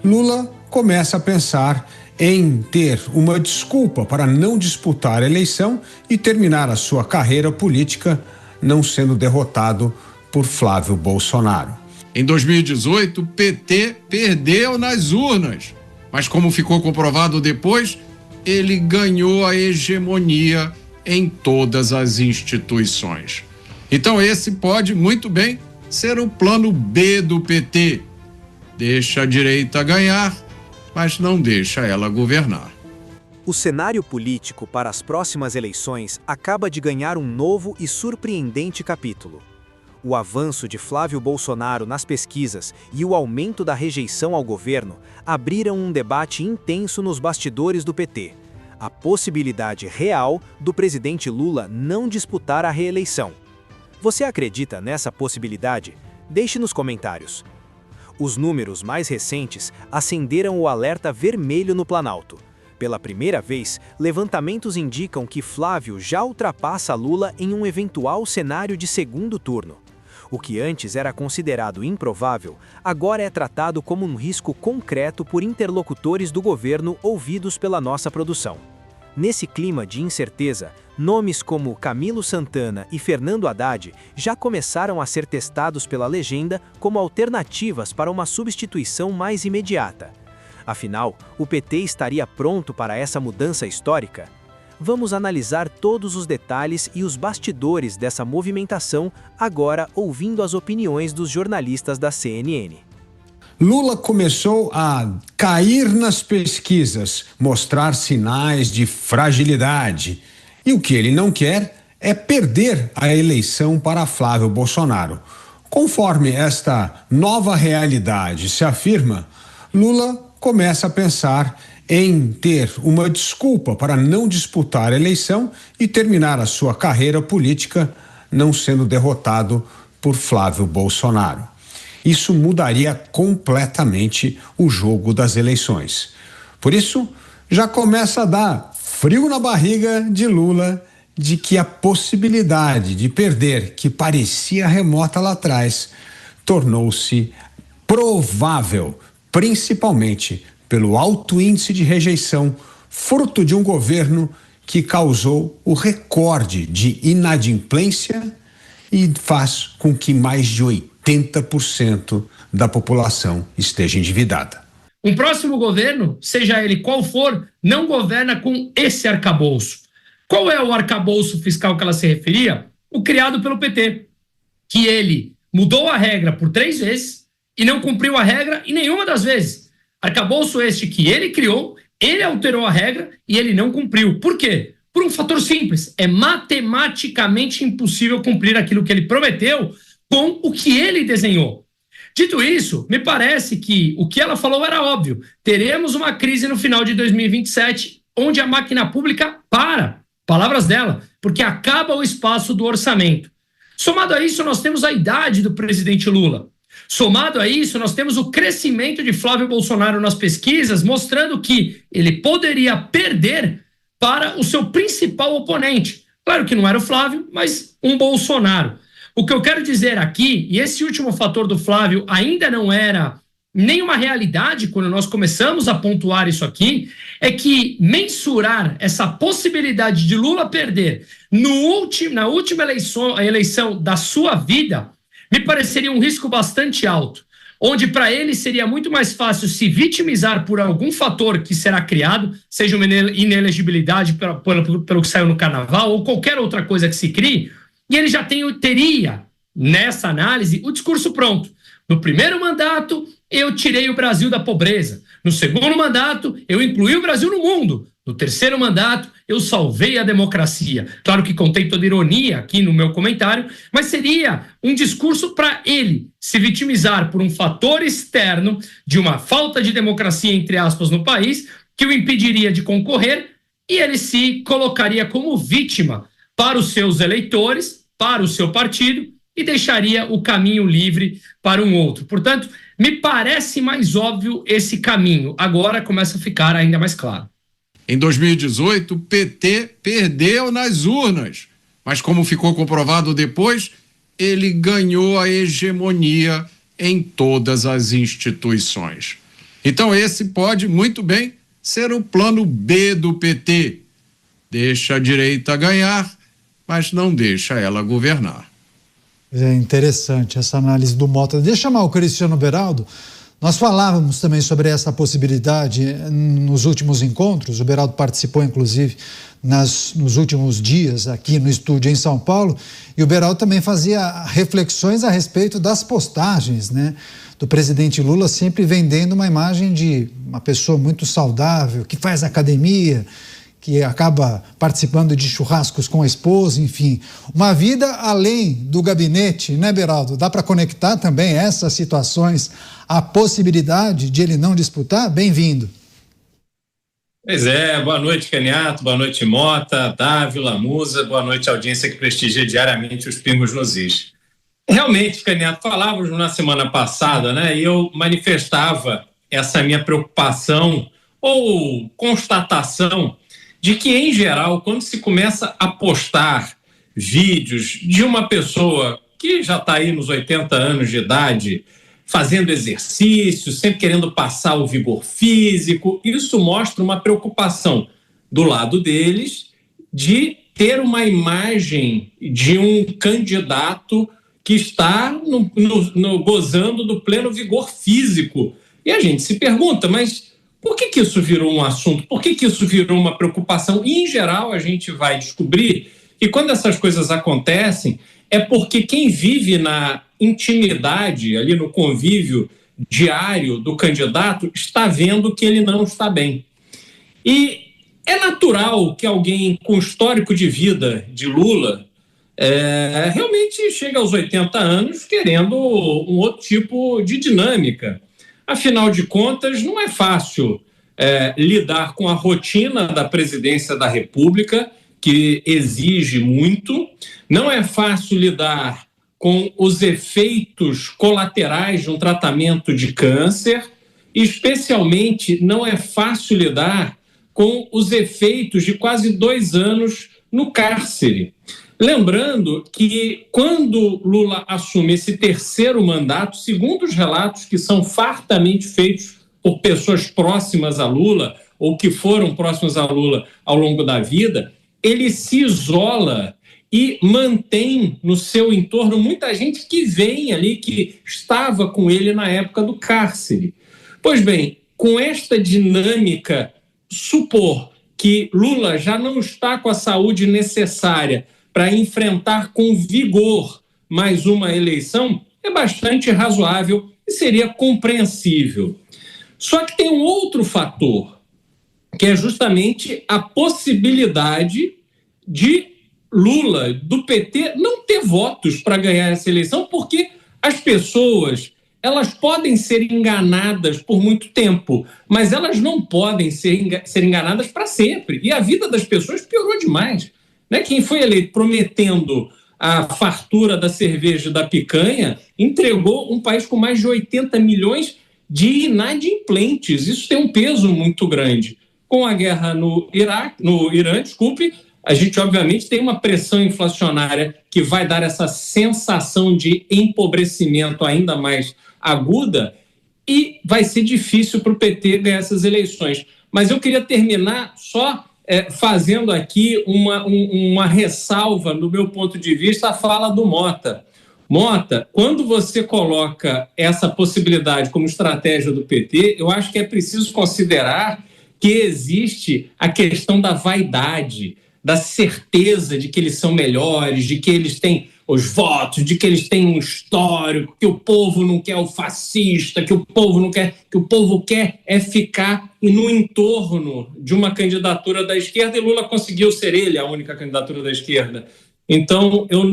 Lula começa a pensar em ter uma desculpa para não disputar a eleição e terminar a sua carreira política não sendo derrotado por Flávio Bolsonaro. Em 2018, o PT perdeu nas urnas, mas como ficou comprovado depois, ele ganhou a hegemonia em todas as instituições. Então esse pode muito bem ser o plano B do PT. Deixa a direita ganhar, mas não deixa ela governar. O cenário político para as próximas eleições acaba de ganhar um novo e surpreendente capítulo. O avanço de Flávio Bolsonaro nas pesquisas e o aumento da rejeição ao governo abriram um debate intenso nos bastidores do PT. A possibilidade real do presidente Lula não disputar a reeleição. Você acredita nessa possibilidade? Deixe nos comentários. Os números mais recentes acenderam o alerta vermelho no Planalto. Pela primeira vez, levantamentos indicam que Flávio já ultrapassa Lula em um eventual cenário de segundo turno. O que antes era considerado improvável, agora é tratado como um risco concreto por interlocutores do governo ouvidos pela nossa produção. Nesse clima de incerteza, nomes como Camilo Santana e Fernando Haddad já começaram a ser testados pela legenda como alternativas para uma substituição mais imediata. Afinal, o PT estaria pronto para essa mudança histórica? Vamos analisar todos os detalhes e os bastidores dessa movimentação, agora ouvindo as opiniões dos jornalistas da CNN. Lula começou a cair nas pesquisas, mostrar sinais de fragilidade. E o que ele não quer é perder a eleição para Flávio Bolsonaro. Conforme esta nova realidade se afirma, Lula começa a pensar em ter uma desculpa para não disputar a eleição e terminar a sua carreira política não sendo derrotado por Flávio Bolsonaro. Isso mudaria completamente o jogo das eleições. Por isso, já começa a dar frio na barriga de Lula de que a possibilidade de perder, que parecia remota lá atrás, tornou-se provável, principalmente pelo alto índice de rejeição, fruto de um governo que causou o recorde de inadimplência e faz com que mais de 80% da população esteja endividada. Um próximo governo, seja ele qual for, não governa com esse arcabouço. Qual é o arcabouço fiscal que ela se referia? O criado pelo PT, que ele mudou a regra por 3 vezes e não cumpriu a regra em nenhuma das vezes. Arcabouço este que ele criou, ele alterou a regra e ele não cumpriu. Por quê? Por um fator simples. É matematicamente impossível cumprir aquilo que ele prometeu com o que ele desenhou. Dito isso, me parece que o que ela falou era óbvio. Teremos uma crise no final de 2027, onde a máquina pública para. Palavras dela, porque acaba o espaço do orçamento. Somado a isso, nós temos a idade do presidente Lula. Somado a isso, nós temos o crescimento de Flávio Bolsonaro nas pesquisas, mostrando que ele poderia perder para o seu principal oponente. Claro que não era o Flávio, mas um Bolsonaro. O que eu quero dizer aqui, e esse último fator do Flávio ainda não era nenhuma realidade quando nós começamos a pontuar isso aqui, é que mensurar essa possibilidade de Lula perder na última eleição da sua vida me pareceria um risco bastante alto, onde para ele seria muito mais fácil se vitimizar por algum fator que será criado, seja uma inelegibilidade pelo que saiu no carnaval ou qualquer outra coisa que se crie, e ele já teria, nessa análise, o discurso pronto. No primeiro mandato, eu tirei o Brasil da pobreza. No segundo mandato, eu incluí o Brasil no mundo. No terceiro mandato, eu salvei a democracia. Claro que contei toda ironia aqui no meu comentário, mas seria um discurso para ele se vitimizar por um fator externo de uma falta de democracia, entre aspas, no país, que o impediria de concorrer, e ele se colocaria como vítima para os seus eleitores, para o seu partido, e deixaria o caminho livre para um outro. Portanto, me parece mais óbvio esse caminho. Agora começa a ficar ainda mais claro. Em 2018, o PT perdeu nas urnas, mas como ficou comprovado depois, ele ganhou a hegemonia em todas as instituições. Então esse pode muito bem ser o plano B do PT. Deixa a direita ganhar, mas não deixa ela governar. É interessante essa análise do Mota. Deixa eu chamar o Cristiano Beraldo. Nós falávamos também sobre essa possibilidade nos últimos encontros. O Beraldo participou, inclusive, nos últimos dias aqui no estúdio em São Paulo. E o Beraldo também fazia reflexões a respeito das postagens, né, do presidente Lula, sempre vendendo uma imagem de uma pessoa muito saudável, que faz academia, que acaba participando de churrascos com a esposa, enfim. Uma vida além do gabinete, né, Beraldo? Dá para conectar também essas situações à possibilidade de ele não disputar? Bem-vindo. Pois é, boa noite, Caniato, boa noite, Mota, Dávila, Musa, boa noite, audiência que prestigia diariamente os Pingos nos Is. Realmente, Caniato, falávamos na semana passada, né, e eu manifestava essa minha preocupação ou constatação de que, em geral, quando se começa a postar vídeos de uma pessoa que já está aí nos 80 anos de idade, fazendo exercício, sempre querendo passar o vigor físico, isso mostra uma preocupação do lado deles de ter uma imagem de um candidato que está gozando do pleno vigor físico. E a gente se pergunta, mas por que isso virou um assunto? Por que isso virou uma preocupação? E, em geral, a gente vai descobrir que quando essas coisas acontecem é porque quem vive na intimidade, ali no convívio diário do candidato, está vendo que ele não está bem. E é natural que alguém com histórico de vida de Lula realmente chegue aos 80 anos querendo um outro tipo de dinâmica. Afinal de contas, não é fácil lidar com a rotina da presidência da República, que exige muito. Não é fácil lidar com os efeitos colaterais de um tratamento de câncer. Especialmente, não é fácil lidar com os efeitos de quase 2 anos no cárcere. Lembrando que, quando Lula assume esse terceiro mandato, segundo os relatos que são fartamente feitos por pessoas próximas a Lula, ou que foram próximas a Lula ao longo da vida, ele se isola e mantém no seu entorno muita gente que vem ali, que estava com ele na época do cárcere. Pois bem, com esta dinâmica, supor que Lula já não está com a saúde necessária para enfrentar com vigor mais uma eleição, é bastante razoável e seria compreensível. Só que tem um outro fator, que é justamente a possibilidade de Lula, do PT, não ter votos para ganhar essa eleição, porque as pessoas, elas podem ser enganadas por muito tempo, mas elas não podem ser enganadas para sempre. E a vida das pessoas piorou demais. Né? Quem foi eleito prometendo a fartura da cerveja e da picanha entregou um país com mais de 80 milhões de inadimplentes. Isso tem um peso muito grande. Com a guerra no Irã, a gente obviamente tem uma pressão inflacionária que vai dar essa sensação de empobrecimento ainda mais aguda e vai ser difícil para o PT ganhar essas eleições. Mas eu queria terminar só fazendo aqui uma ressalva, do meu ponto de vista, à fala do Mota. Mota, quando você coloca essa possibilidade como estratégia do PT, eu acho que é preciso considerar que existe a questão da vaidade, da certeza de que eles são melhores, de que eles têm os votos, de que eles têm um histórico, que o povo não quer o fascista, que o povo não quer, que o povo quer é ficar no entorno de uma candidatura da esquerda, e Lula conseguiu ser ele a única candidatura da esquerda. Então, eu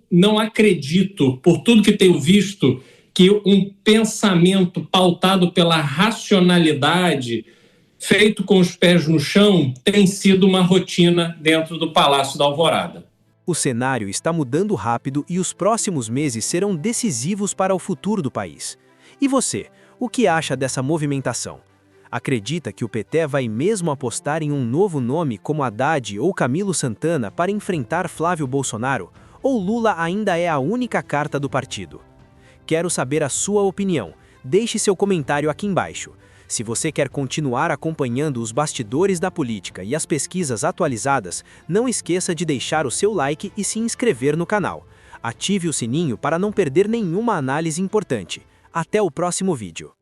não acredito, por tudo que tenho visto, que um pensamento pautado pela racionalidade, feito com os pés no chão, tem sido uma rotina dentro do Palácio da Alvorada. O cenário está mudando rápido e os próximos meses serão decisivos para o futuro do país. E você, o que acha dessa movimentação? Acredita que o PT vai mesmo apostar em um novo nome como Haddad ou Camilo Santana para enfrentar Flávio Bolsonaro? Ou Lula ainda é a única carta do partido? Quero saber a sua opinião. Deixe seu comentário aqui embaixo. Se você quer continuar acompanhando os bastidores da política e as pesquisas atualizadas, não esqueça de deixar o seu like e se inscrever no canal. Ative o sininho para não perder nenhuma análise importante. Até o próximo vídeo.